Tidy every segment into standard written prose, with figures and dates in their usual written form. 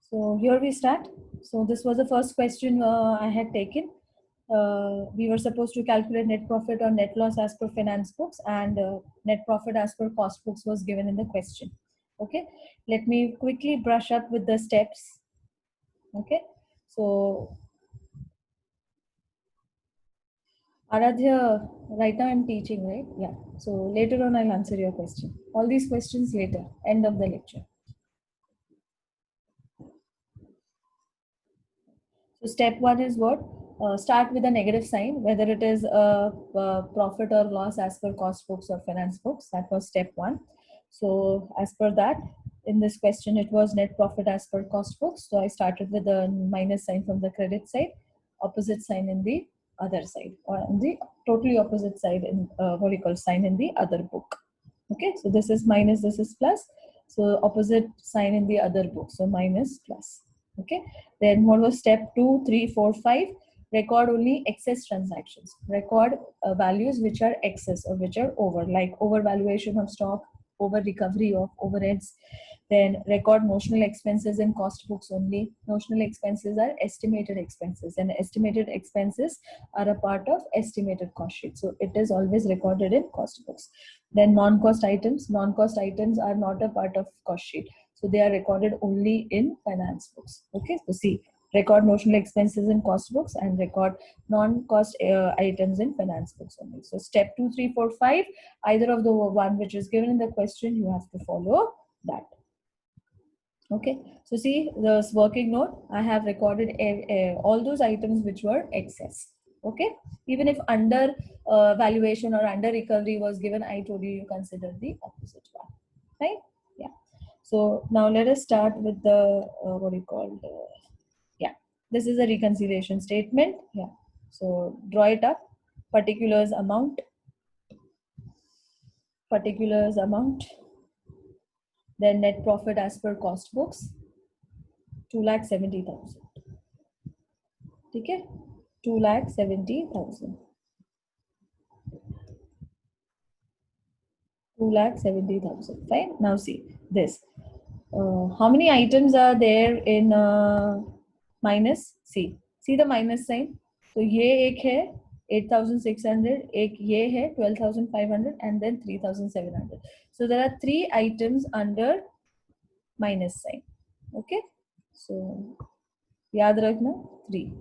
So here we start. So this was the first question I had taken. We were supposed to calculate net profit or net loss as per finance books, and net profit as per cost books was given in the question. Okay, let me quickly brush up with the steps. Okay, so Aradhya, right now I'm teaching, right? Yeah. So later on I'll answer your question. All these questions later, end of the lecture. So step one is what? Start with a negative sign, whether it is a profit or loss as per cost books or finance books. That was step one. So as per that, in this question, it was net profit as per cost books. So I started with a minus sign from the credit side, opposite sign in the other side, or in the totally opposite side in what you call sign in the other book. Okay, so this is minus, this is plus. So opposite sign in the other book. So minus plus. Okay, then what was step 2, 3, 4, 5? Record only excess transactions. Record values which are excess or which are over, like overvaluation of stock, over recovery of overheads. Then record notional expenses in cost books only. Notional expenses are estimated expenses, and estimated expenses are a part of estimated cost sheet. So it is always recorded in cost books. Then non-cost items. Non-cost items are not a part of cost sheet. So they are recorded only in finance books. Okay, so see, record notional expenses in cost books and record non-cost items in finance books only. So step 2, 3, 4, 5, either of the one which is given in the question, you have to follow that. Okay, so see this working note, I have recorded all those items which were excess. Okay, even if under valuation or under recovery was given, I told you, you consider the opposite one, right? Yeah. So now let us start with the what do you call yeah, this is a reconciliation statement. Yeah, so draw it up. Particulars amount, then net profit as per cost books 2,70,000. ठीक है, 2,70,000. 2,70,000. Fine. Now see this. How many items are there in minus? See the minus sign. So ये एक है 8,600, एक ये है 12,500, and then 3,700. So there are 3 items under minus sign. Okay. So याद रखना 3.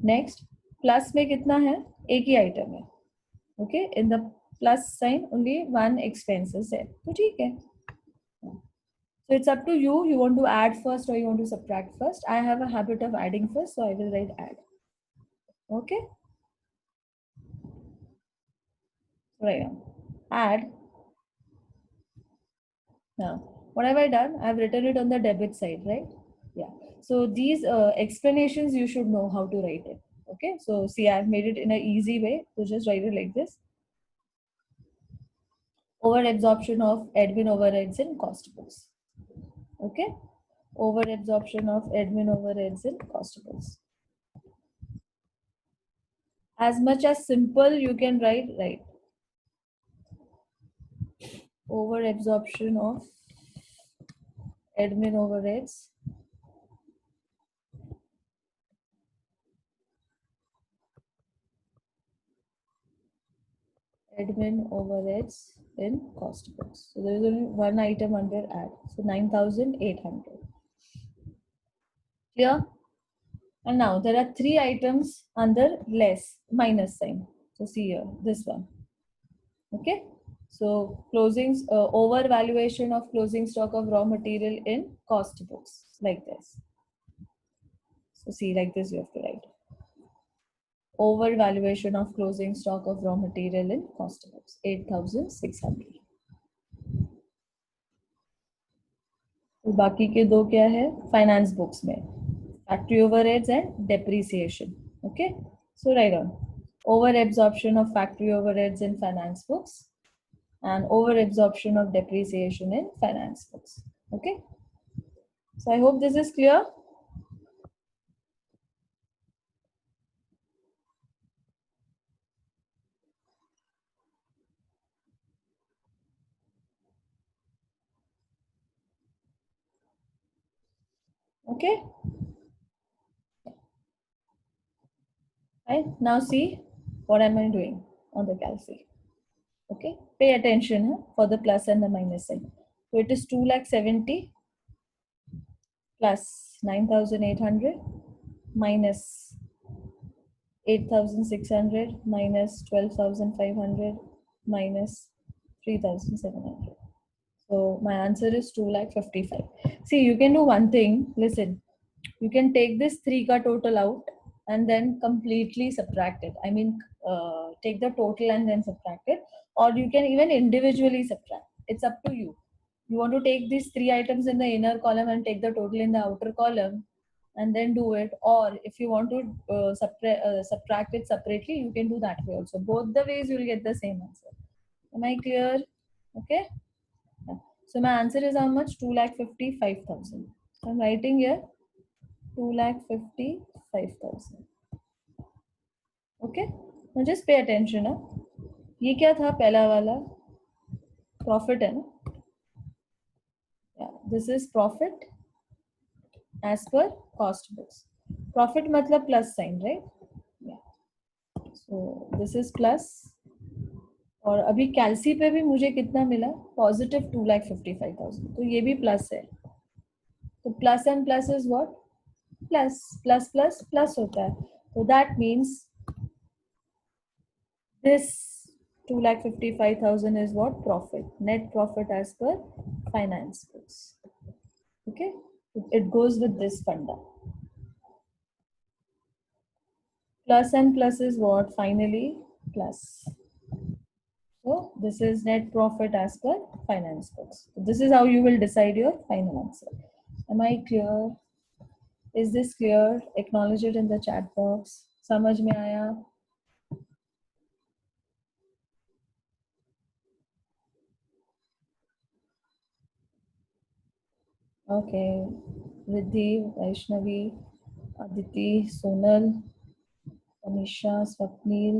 Next, plus में कितना है? एक ही item है. Okay, in the plus sign only one expense is there. So ठीक है. So it's up to you. You want to add first or you want to subtract first. I have a habit of adding first, so I will write add. Okay. Right now, add. Now, what have I done? I've written it on the debit side, right? Yeah. So these explanations you should know how to write it. Okay. So see, I've made it in an easy way. So just write it like this. Over absorption of admin overheads in cost books. Okay, over absorption of admin overheads in cost books. As much as simple you can write, right? Over absorption of admin overheads in cost books. So there is only one item under add. So 9,800. Clear? And now there are 3 items under less, minus sign. So see here, this one. Okay. So closings, overvaluation of closing stock of raw material in cost books, like this. So see, like this you have to write. Overvaluation of closing stock of raw material in cost books, 8,600. तो बाकी के दो क्या है finance books में, factory overheads and depreciation. Okay, so right on over absorption of factory overheads in finance books and over absorption of depreciation in finance books. Okay, so I hope this is clear. Okay. Right. Now see what am I doing on the calci. Okay. Pay attention for the plus and the minus sign. So it is 2,70,000 plus 9,800 minus 8,600 minus 12,500 minus 3,700. So my answer is 2,55,000. See, you can do one thing. Listen, you can take this 3 ka total out and then completely subtract it. I mean, take the total and then subtract it, or you can even individually subtract. It's up to you. You want to take these 3 items in the inner column and take the total in the outer column and then do it, or if you want to subtract it separately, you can do that way also. Both the ways you will get the same answer. Am I clear? Okay. Yeah. So my answer is how much? 2,55,000. So I'm writing here 2,55,000. Okay. Now just pay attention. ये क्या था पहला वाला? Profit है ना? Yeah. This is profit as per cost books. Profit मतलब plus sign, right? Yeah. So this is plus. और अभी कैल्सी पे भी मुझे कितना मिला? पॉजिटिव 2,55,000. तो ये भी प्लस है. तो plus and plus is what? Plus plus plus plus होता है. तो that means this 2,55,000 is what? Profit. Net profit as per finance books. Okay. It goes with this funda. Plus and plus is what? Finally, plus. So this is net profit as per finance books. So this is how you will decide your final answer. Am I clear? Is this clear? Acknowledge it in the chat box. समझ में आया? Okay. Riddhi, Vaishnavi, Aditi, Sonal, Anisha, Swapnil,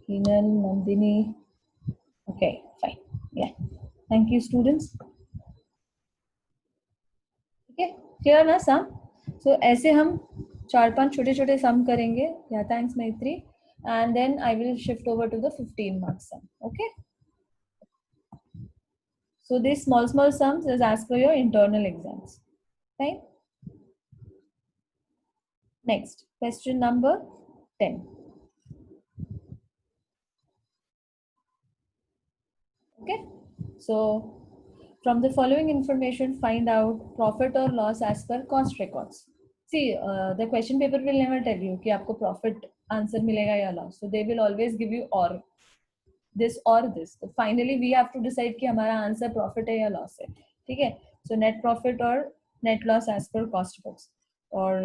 Hinal, Nandini. Okay, fine. Yeah. Thank you, students. Okay, clear ना sum? So ऐसे हम 4-5 छोटे-छोटे sum करेंगे. Yeah, thanks Maitri. And then I will shift over to the 15 mark sum. Okay. So these small sums is as per your internal exams. Fine. Next, question number 10. Okay. So from the following information, find out profit or loss as per cost records. See, the question paper will never tell you कि आपको profit answer मिलेगा या loss. So they will always give you or this or this. So finally we have to decide कि हमारा answer profit है या loss है. ठीक है? So net profit or net loss as per cost books. और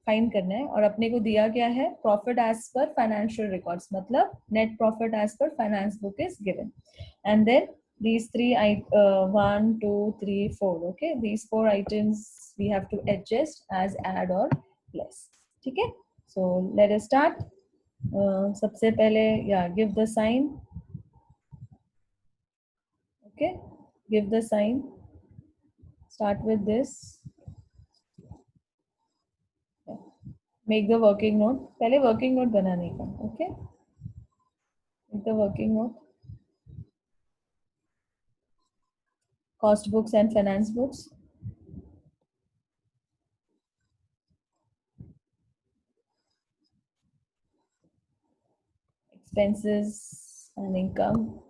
फाइंड करना है. और अपने को दिया गया है profit as per financial records, मतलब net profit as per finance book is given. And then these three 1 2 3 4. Okay, these 4 items we have to adjust as add or less. ठीक है? So let us start. सबसे पहले give the sign. Okay, give the sign. Start with this. Make the working note. पहले working note बनाने का. Okay, make the working note. Cost books and finance books. Expenses and income.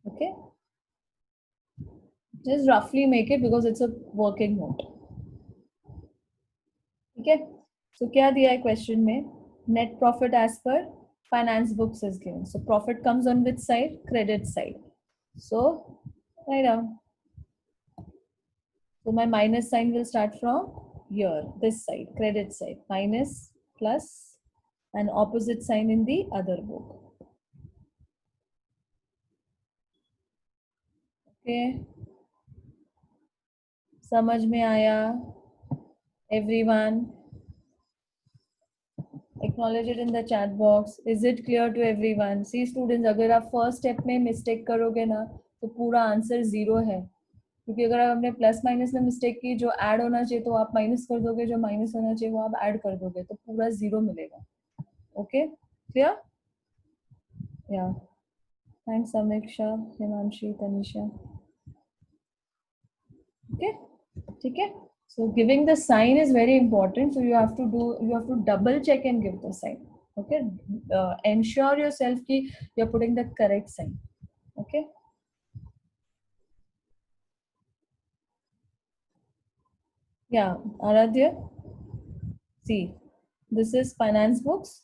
Okay. Just roughly make it because it's a working note. Okay. So क्या दिया है question में? Net profit as per finance books is given. So profit comes on which side? Credit side. So write down. So my minus sign will start from here, this side, credit side. Minus, plus, and opposite sign in the other book. Okay. समझ में आया? Everyone. Acknowledge it in the chat box. Is it clear to everyone? See students, अगर आप first step में mistake करोगे ना तो पूरा answer zero है, क्योंकि अगर आपने प्लस माइनस में मिस्टेक की, जो ऐड होना चाहिए तो आप माइनस कर दोगे, जो माइनस होना चाहिए वो आप ऐड कर दोगे, तो पूरा जीरो मिलेगा. Okay clear? या थैंक्स समीक्षा, हिमांशी, तनिषा. ओके ठीक है. So giving the sign is very important. So you have to double check and give the sign. Okay, ensure yourself कि you're putting the correct sign. Okay. Yeah, Aradhya. See, this is finance books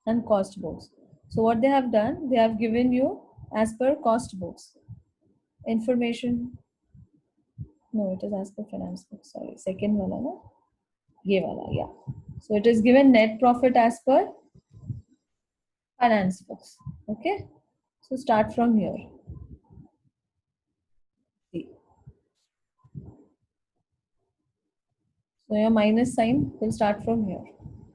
and cost books. So what they have done, they have given you as per cost books information. No, it is as per finance books. Sorry, second wala na. Ye wala, yeah. So it is given net profit as per finance books. Okay. So start from here. See. So your minus sign will start from here.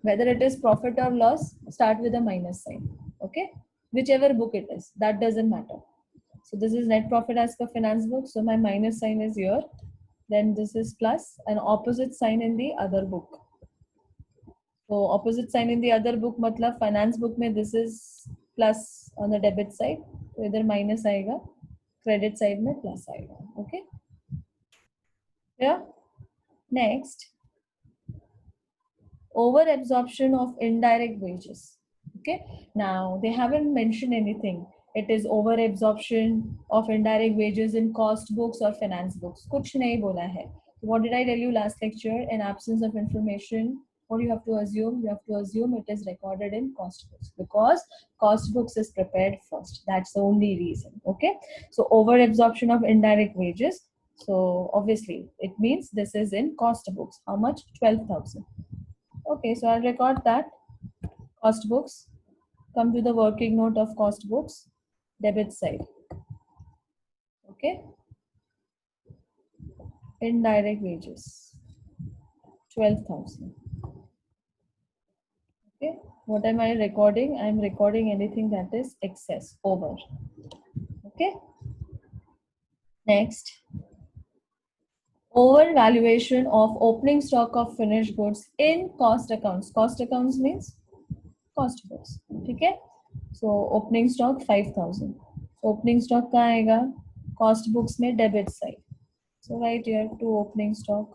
Whether it is profit or loss, start with a minus sign. Okay. Whichever book it is, that doesn't matter. So this is net profit as per finance book. So my minus sign is here. Then this is plus, an opposite sign in the other book. So opposite sign in the other book matlab finance book mein this is plus on the debit side. So either minus आएगा, credit side में plus आएगा. Okay. Yeah. Next, over absorption of indirect wages. Okay. Now they haven't mentioned anything. It is over absorption of indirect wages in cost books or finance books. कुछ नहीं बोला है. What did I tell you last lecture? In absence of information, what do you have to assume? You have to assume it is recorded in cost books because cost books is prepared first. That's the only reason. Okay. So over absorption of indirect wages. So obviously it means this is in cost books. How much? 12,000. Okay. So I'll record that. Cost books. Come to the working note of cost books. Debit side. Okay. Indirect wages. 12,000. Okay, what am I recording? I'm recording anything that is excess, over. Okay. Next, over valuation of opening stock of finished goods in cost accounts. Cost accounts means cost books. Okay. So opening stock 5,000. Opening stock कहाँ आएगा? Cost books में debit side. So right here to opening stock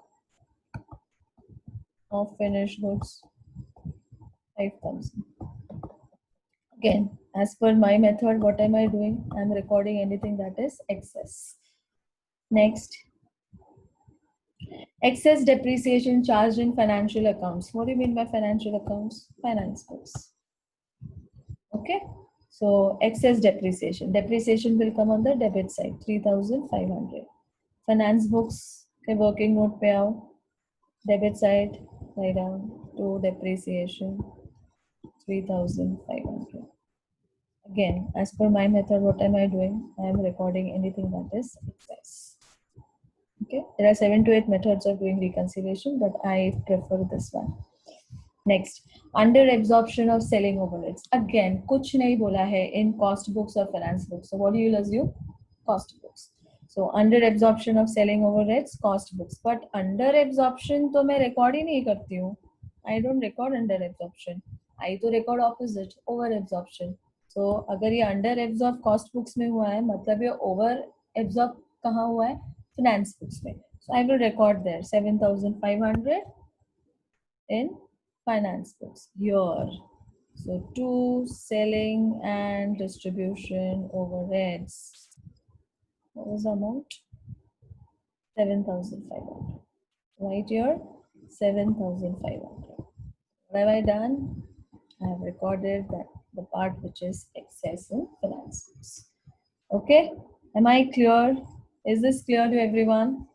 of finished goods 5,000. Again, as per my method, what am I doing? I'm recording anything that is excess. Next, excess depreciation charged in financial accounts. What do you mean by financial accounts? Finance books. Okay. So excess depreciation. Depreciation will come on the debit side, 3,500. Finance books के working note पे आओ. Debit side, write down to depreciation, 3,500. Again, as per my method, what am I doing? I am recording anything that is excess. Okay, there are 7 to 8 methods of doing reconciliation, but I prefer this one. Next, under absorption of selling overheads. Again, कुछ नहीं बोला है in cost books or finance books. So what do you assume? Cost books. So under absorption of selling overheads, cost books. But under absorption तो मैं record ही नहीं करती हूँ. I don't record under absorption. I तो record opposite, over absorption. So अगर ये under absorb cost books में हुआ है, मतलब ये over absorb कहाँ हुआ है? Finance books में. So I will record there 7,500 in finance books here. So to selling and distribution overheads. What was the amount? 7,500. Right here, 7,500. What have I done? I have recorded that the part which is excess in finance books. Okay, am I clear? Is this clear to everyone?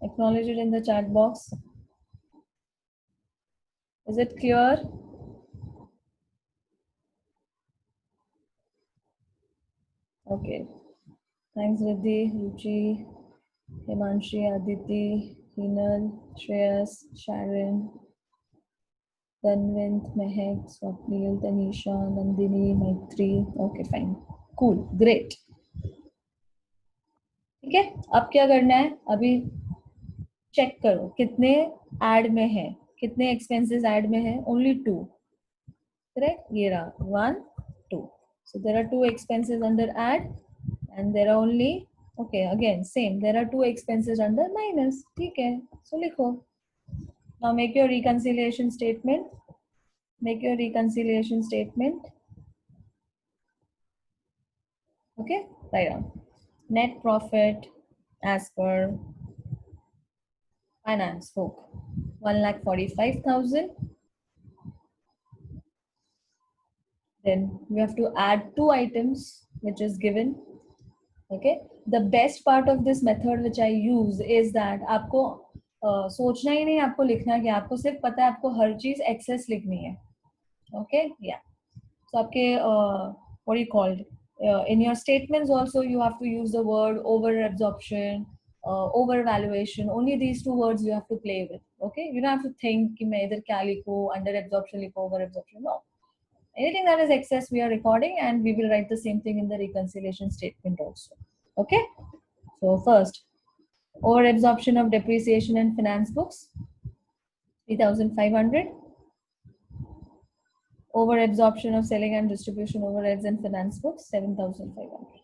Acknowledge it in the chat box. Is it clear? Okay. Thanks, Riddhi, Ruchi, Himanshi, Aditi, Hinal, Shreyas, Sharon. Tanvint, Mehak, Swapnil, Tanisha, Nandini, Maitri. Okay, fine. Cool. Great. ठीक है, अब क्या करना है, अभी check करो कितने add में है, कितने एक्सपेंसेस ऐड में है, ओनली 2, करेक्ट, ये रहा 1 2, so there are 2 expenses under add and there are only, okay, again same, there are 2 expenses under minus, ठीक है, so लिखो, now make your reconciliation statement, okay, write down net profit as per finance book 1,45,000. Then you have to add 2 items which is given. Okay, the best part of this method which I use is that आपको सोचना ही नहीं, आपको लिखना क्या, आपको सिर्फ पता है आपको हर चीज एक्सेस लिखनी है. Okay, yeah. So आपके what do you call it? In your statements also you have to use the word over absorption, over valuation. Only these 2 words you have to play with. Okay, you don't have to think कि मैं इधर क्या लिखूं, under absorption लिखूं, over absorption. No, anything that is excess we are recording, and we will write the same thing in the reconciliation statement also. Okay, so first, over absorption of depreciation and finance books 3,500. Over absorption of selling and distribution overheads and finance books 7,500.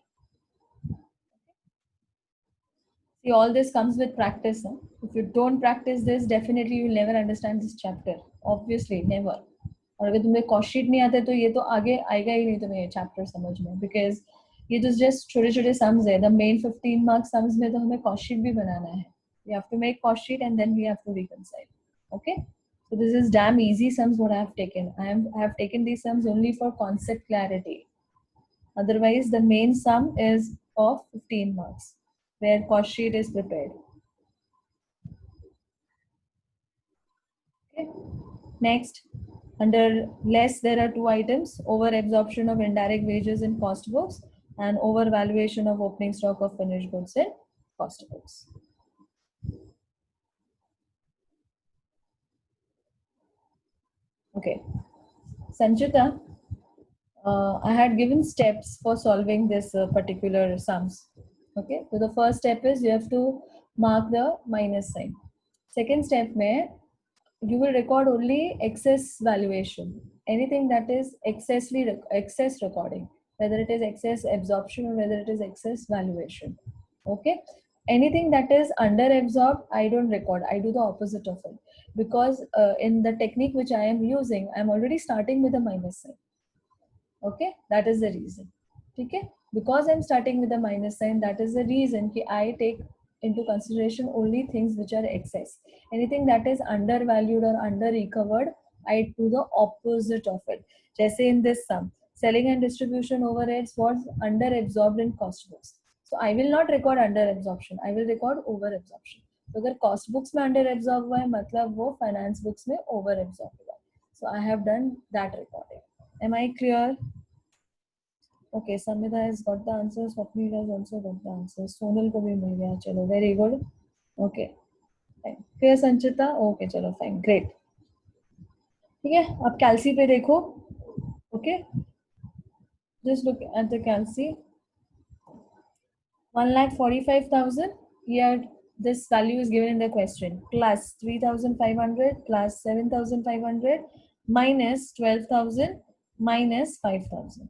See, all this comes with practice. Huh? If you don't practice this, definitely you will never understand this chapter. Obviously, never. और अगर तुम्हें cost sheet नहीं आते तो ये तो आगे आएगा ही नहीं तुम्हें चैप्टर समझ में, बिकॉज ये तो जस्ट छोटे छोटे सम्स है. द मेन 15 मार्क्स सम्स में तो हमें कॉस्ट शीट भी बनाना है. We have to make cost sheet and then we have to reconcile. Okay, so this is damn easy sums what I have taken. I have taken these sums only for concept clarity. Otherwise, the main sum is of 15 marks where cost sheet is prepared. Okay. Next, under less there are 2 items: over absorption of indirect wages in cost books and over valuation of opening stock of finished goods in cost books. Okay, Sanchita, I had given steps for solving this particular sums. Okay, so the first step is you have to mark the minus sign. Second step mein you will record only excess valuation, anything that is excess recording, whether it is excess absorption or whether it is excess valuation. Okay, anything that is under absorbed I don't record, I do the opposite of it, because in the technique which I am using I'm already starting with a minus sign. Okay, that is the reason. Okay, because I'm starting with a minus sign, that is the reason कि I take into consideration only things which are excess. Anything that is undervalued or under recovered, I do the opposite of it. जैसे in this sum, selling and distribution overheads was under absorbed in cost books. So I will not record under absorption, I will record over absorption. तो अगर cost books में under absorb हुआ है, मतलब वो finance books में over absorb हुआ. So I have done that recording. Am I clear? Okay, Samita has got the answers. Swapnil has also got the answers. Sonal को भी मिल गया. चलो, very good. Okay, fine. Clear, Sanchita? Okay, चलो, fine, great. ठीक है, अब कैल्सी पे देखो. Okay, just look at the calci. 1,45,000. Here, this value is given in the question. Plus 3,500 plus 7,500 minus 12,000 minus 5,000.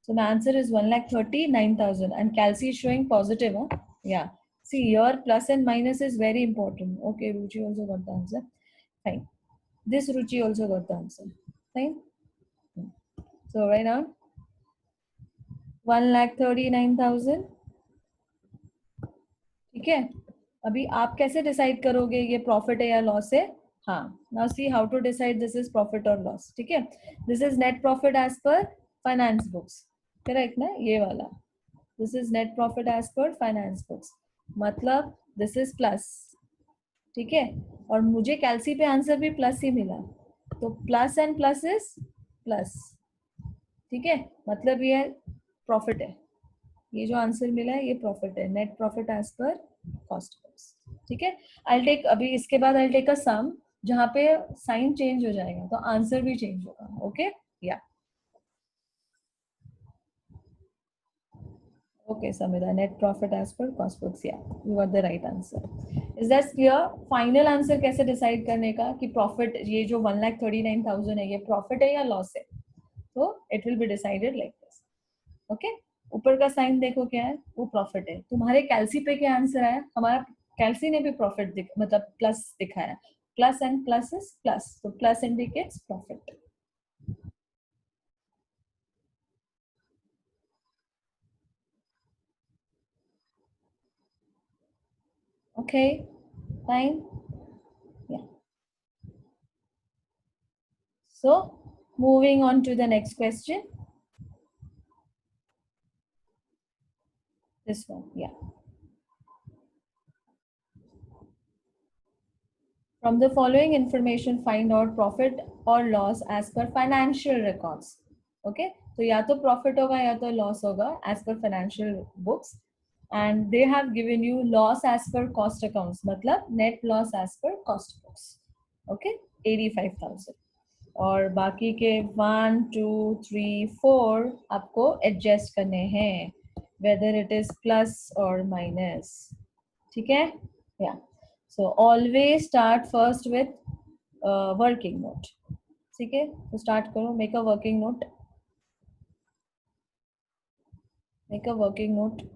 So the answer is 1,39,000 and calci is showing positive. Huh? Yeah. See, your plus and minus is very important. Okay, Ruchi also got the answer. Fine. This Ruchi also got the answer. Fine. So right now, 1,39,000. ठीक है. अभी आप कैसे decide करोगे ये profit है या loss है? हाँ. Now see how to decide this is profit or loss. ठीक है. This is net profit as per finance books. Correct ना? ये वाला. This is net profit as per finance books. मतलब this is plus. ठीक है. और मुझे कैल्सी पे आंसर भी प्लस ही मिला. तो plus and plus is plus. ठीक है. मतलब ये प्रॉफिट है. ये जो आंसर मिला है ये प्रॉफिट है. Net profit as per cost books. ठीक है. आई टेक अभी इसके बाद आई टेक अ सम जहाँ पे साइन चेंज हो जाएगा तो आंसर भी चेंज होगा. ओके या Okay, Samida, net profit as per cost books. Yeah, you got the right answer. Is that clear? Final answer कैसे decide करने का कि profit ये जो 1,39,000 है ये profit है या loss है? तो it will be decided like this. Okay? ऊपर का साइन देखो क्या है, वो प्रॉफिट है. तुम्हारे कैल्सी पे क्या आंसर आया? हमारा कैल्सी ने भी प्रॉफिट मतलब प्लस दिखाया. Plus and plus is plus, तो plus indicates profit. Okay, fine. Yeah. So, moving on to the next question. This one, yeah. From the following information, find out profit or loss as per financial records. Okay, so या तो profit होगा या तो loss होगा as per financial books, and they have given you loss as per cost accounts, मतलब net loss as per cost books. Okay, 85,000. और बाकी के 1, 2, 3, 4 आपको adjust करने हैं, whether it is plus or minus. ठीक है? Yeah. So always start first with working note. ठीक है? तो start करो. Make a working note. Make a working note.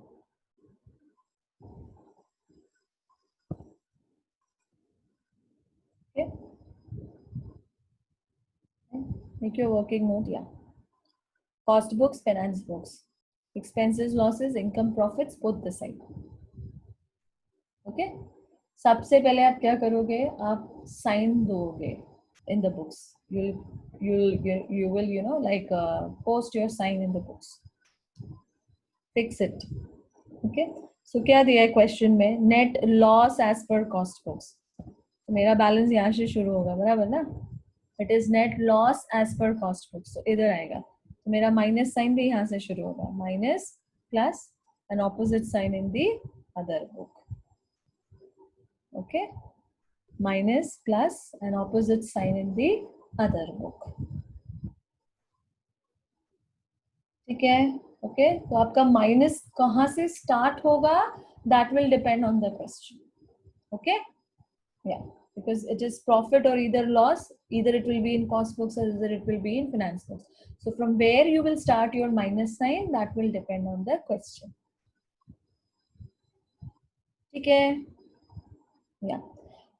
Okay. Make your working note. Yeah. Cost books, finance books, expenses, losses, income, profits, both the side. Okay. सबसे पहले आप क्या करोगे? आप sign दोगे in the books. You will like post your sign in the books. Fix it. Okay. So क्या दिया है क्वेश्चन में? Net loss as per cost books. मेरा बैलेंस यहाँ से शुरू होगा, बराबर ना? It is net loss as per cost books, तो इधर आएगा. तो मेरा माइनस साइन भी यहाँ से शुरू होगा. Minus plus an opposite sign in the other book. Okay, minus plus an opposite sign in the other book. ठीक है? ओके, तो आपका माइनस कहाँ से स्टार्ट होगा, that will depend on the question. Okay, yeah, because it is profit or either loss, either it will be in cost books or either it will be in finance books. So from where you will start your minus sign, that will depend on the question. Okay, yeah.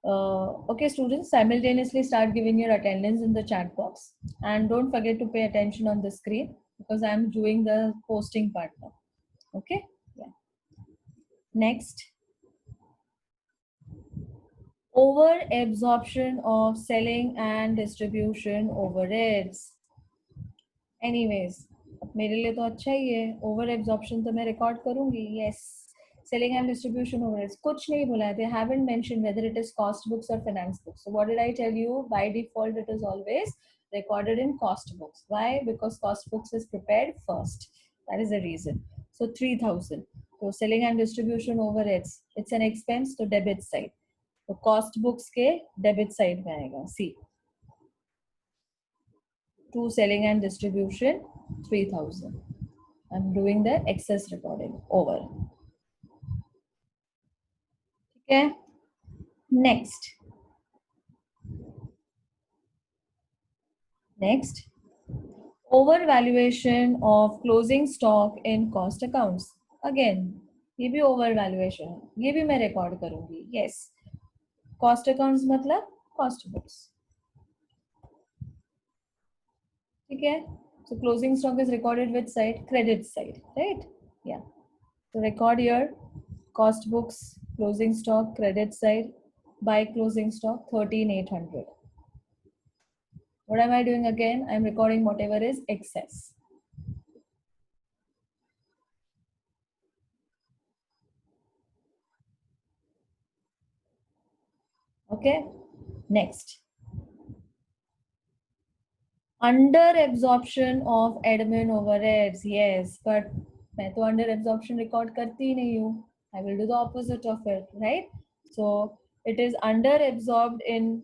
Okay, students, simultaneously start giving your attendance in the chat box, and don't forget to pay attention on the screen because I am doing the posting part now. Okay, yeah. Next, over absorption of selling and distribution overheads. Anyways, मेरे लिए तो अच्छा ही है. Over absorption तो मैं record करूंगी. Yes, selling and distribution overheads कुछ नहीं बोला है. They haven't mention whether it is cost books or finance books. So what did I tell you? By default it is always recorded in cost books. Why? Because cost books is prepared first. That is the reason. So 3,000. So selling and distribution overheads, it's an expense to debit side. तो cost books के debit side में आएगा. See, to selling and distribution 3,000. I'm doing the excess recording over. Okay. Next, overvaluation of closing stock in cost accounts. Again, ये भी overvaluation है, ये भी मैं record करूँगी. Yes, cost accounts मतलब cost books. ठीक है? So closing stock is recorded which side? Credit side, right? Yeah. So record here cost books, closing stock, credit side. Buy closing stock 13,800. What am I doing again? I'm recording whatever is excess. Okay. Next, under absorption of admin overheads. Yes, but मैं तो under absorption record करती ही नहीं हूँ. I will do the opposite of it, right? So it is under absorbed in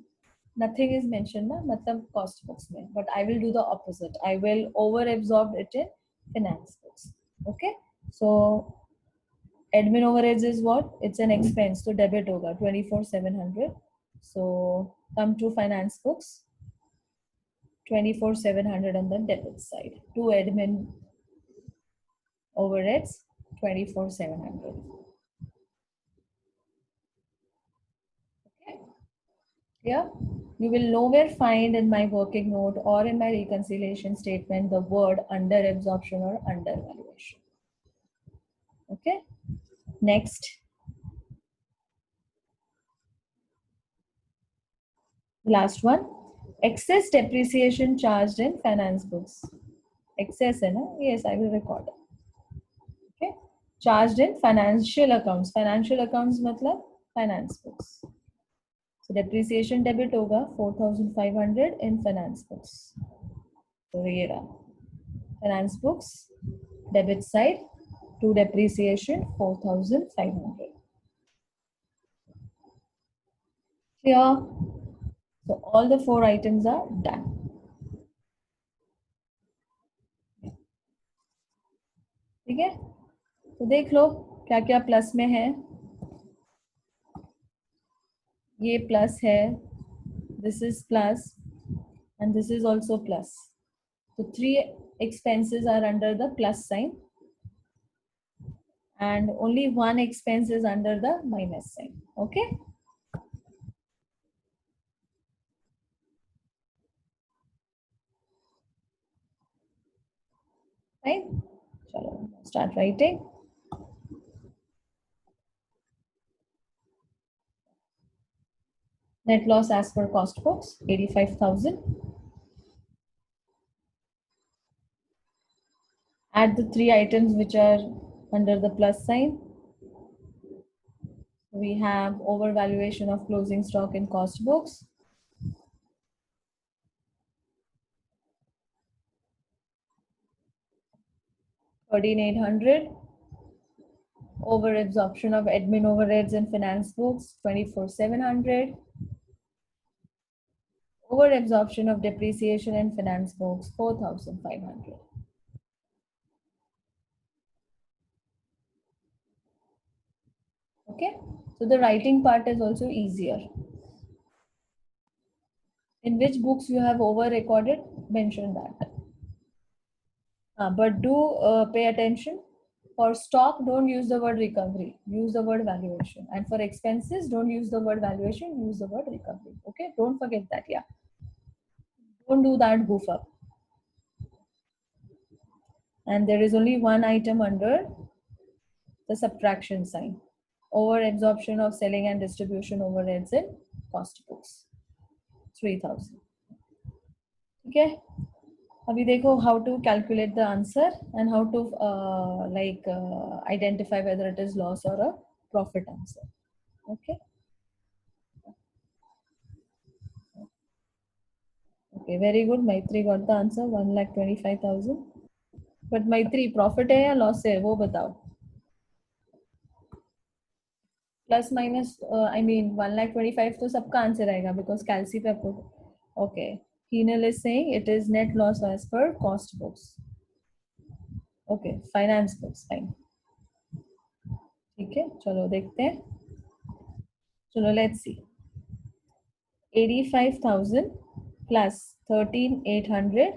nothing is mentioned na matlab cost books mein, but I will do the opposite. I will over absorb it in finance books. Okay, so admin overheads is what? It's an expense, so debit hoga 24,700. So come to finance books, 24,700 on the debit side. To admin overheads, 24,700. Okay. Yeah, you will nowhere find in my working note or in my reconciliation statement the word under absorption or undervaluation. Okay, next, last one, excess depreciation charged in finance books. Excess hai na? Yes, I will record it. Okay, charged in financial accounts. Financial accounts matlab finance books. So depreciation debit hoga 4,500 in finance books. So ये रहा finance books debit side to depreciation 4,500. Clear? So all the 4 items are done. ठीक है, तो देख लो क्या क्या plus में है. ये प्लस है, this is plus, and this is also plus. So 3 expenses are under the plus sign, and only 1 expense is under the minus sign. Okay. Fine. Chalo, start writing. Net loss as per cost books 85,000. Add the 3 items which are under the plus sign. We have overvaluation of closing stock in cost books. $13,800. Over absorption of admin overheads in finance books 24,700. Over absorption of depreciation in finance books 4,500. Okay, so the writing part is also easier. In which books you have over recorded, mention that. But do pay attention. For stock, don't use the word recovery, use the word valuation. And for expenses, don't use the word valuation, use the word recovery. Okay, don't forget that. Yeah, don't do that goof up. And there is only one item under the subtraction sign. Over absorption of selling and distribution overheads in cost books 3,000. Okay, अभी देखो how to calculate the answer and how to identify whether it is loss or a profit answer. Okay. Okay, very good. Maitri got the answer 1,25,000. But Maitri, profit है या loss है वो बताओ. Plus minus I mean 1,25,000 तो सबका answer आएगा because calci पे आपको. Okay. Heenal is saying it is net loss as per cost books. Okay, finance books fine. ठीक है, चलो देखते हैं. चलो let's see. 85,000 plus 13,800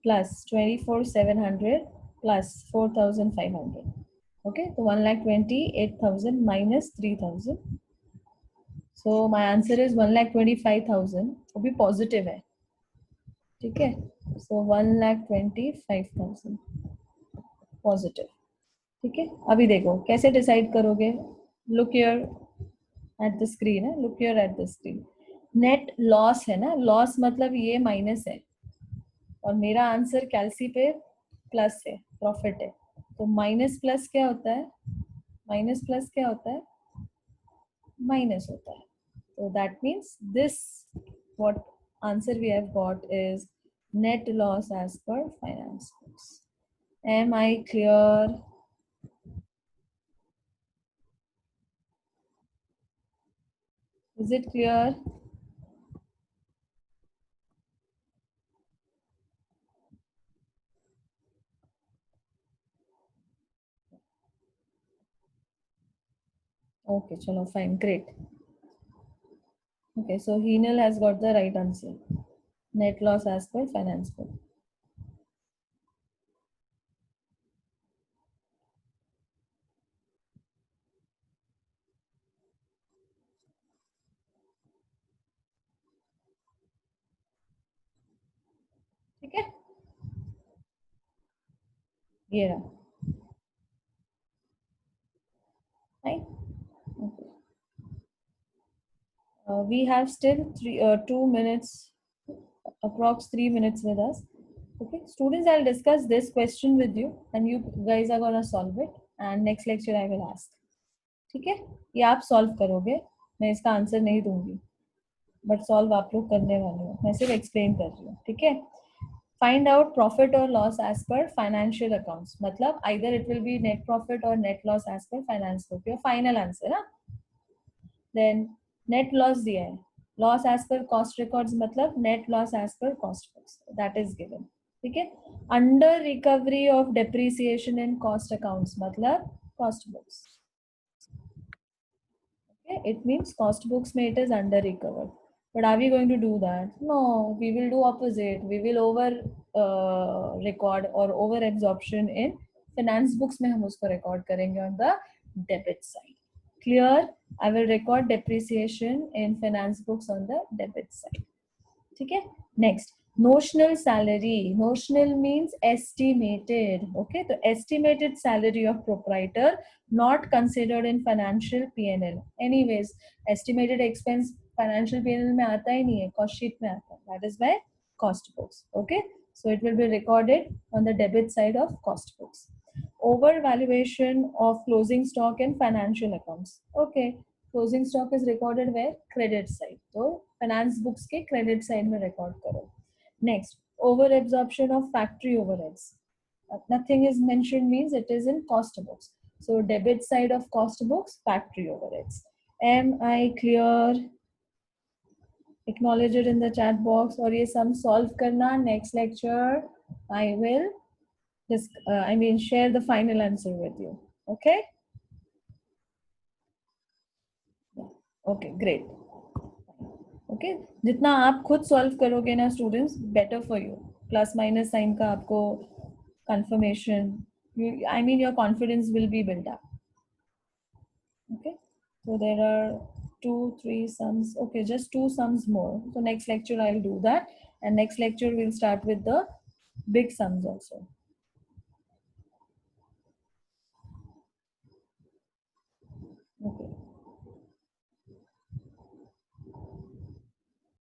plus 24,700 plus 4,500. Okay, so 1,28,000 minus 3,000. So my answer is 1,25,000. वो भी positive है. ठीक है, so 1,25,000 positive. ठीक है, अभी देखो कैसे decide करोगे. Look here at the screen है, look here at the screen. Net loss है ना, loss मतलब ये minus है और मेरा आंसर कैल्सी पे प्लस है, प्रॉफिट है. तो माइनस प्लस क्या होता है, माइनस प्लस क्या होता है, माइनस होता है. So that means this what answer we have got is net loss as per finance books. Am I clear? Is it clear? Okay, chalo, fine, great. Okay, so Heenal has got the right answer. Net loss as per finance book. ठीक है, ये रहा. Fine. Okay. We have still 2 minutes, approx 3 minutes with us. Okay, students, I'll discuss this question with you, and you guys are gonna solve it. And next lecture I will ask. ठीक है, ये आप solve करोगे, मैं इसका answer नहीं दूंगी, but solve आप लोग करने वाले हो, मैं सिर्फ एक्सप्लेन कर रही हूँ. ठीक है, फाइंड आउट प्रॉफिट और loss as per financial accounts, मतलब either it will be net profit or net loss as per finance book. Your final answer. हाँ, देन नेट लॉस दिया है, loss as per cost records मतलब net loss as per cost books, that is given. ठीक है, under recovery of depreciation in cost accounts मतलब cost books. Okay, it means cost books may it is under recovered. But are we going to do that? No, we will do opposite. We will over record or over absorption in finance books में हम उसको record करेंगे on the debit side. Clear? I will record depreciation in finance books on the debit side. ठीक है, next notional salary. Notional means estimated. Okay, तो estimated salary of proprietor not considered in financial PNL. Anyways estimated expense financial PNL में आता ही नहीं है, cost sheet में आता है. That is by cost books. Okay, so it will be recorded on the debit side of cost books. Overvaluation of closing stock in financial accounts. Okay, closing stock is recorded where? Credit side. So finance books के credit side में record करो. Next, over absorption of factory overheads. Nothing is mentioned means it is in cost books. So debit side of cost books, factory overheads. Am I clear? Acknowledge it in the chat box. और ये sum solve करना. Next lecture I will share the final answer with you. Okay? Yeah. Okay, great. Okay, जितना आप खुद solve करोगे ना students, better for you. Plus minus sign का आपको confirmation, I mean your confidence will be build up. Okay, so there are 2 3 sums. Okay, just 2 sums more. So next lecture I'll do that, and next lecture we'll start with the big sums also.